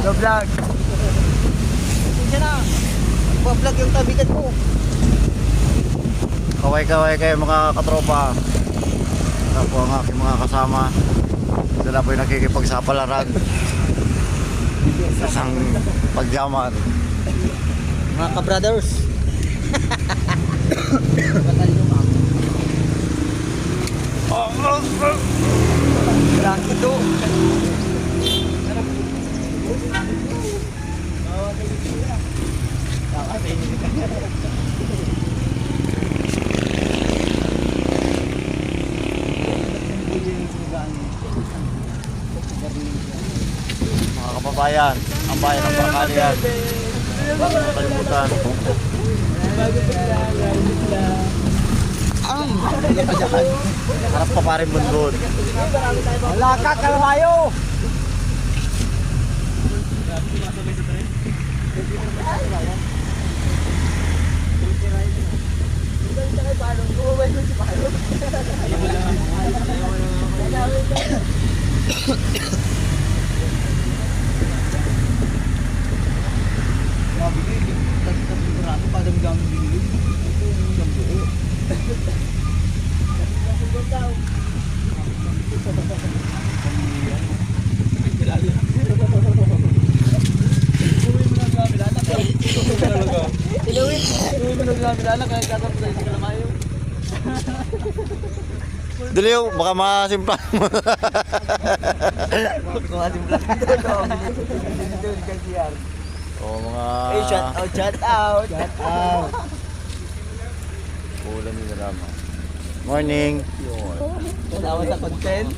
Go vlog. Sige na. Pa-vlog yung tabigan ko. Kaway-kaway kayo mga katropa. Ito po ang aking mga kasama. Sila po yung nakikipagsapalaran. Isang pagyaman. Mga ka-brothers. Laki to. Mga kababayan, ang bayan ng Barangalian. Kalimutan. Harap pa pa rin bundod. Wala ka, kalamayo. Diliw, baka masimpla mo. Oh, mga... Hey, shout out, shout out. Shout out. Ulan nila naman. Morning. Salamat sa content.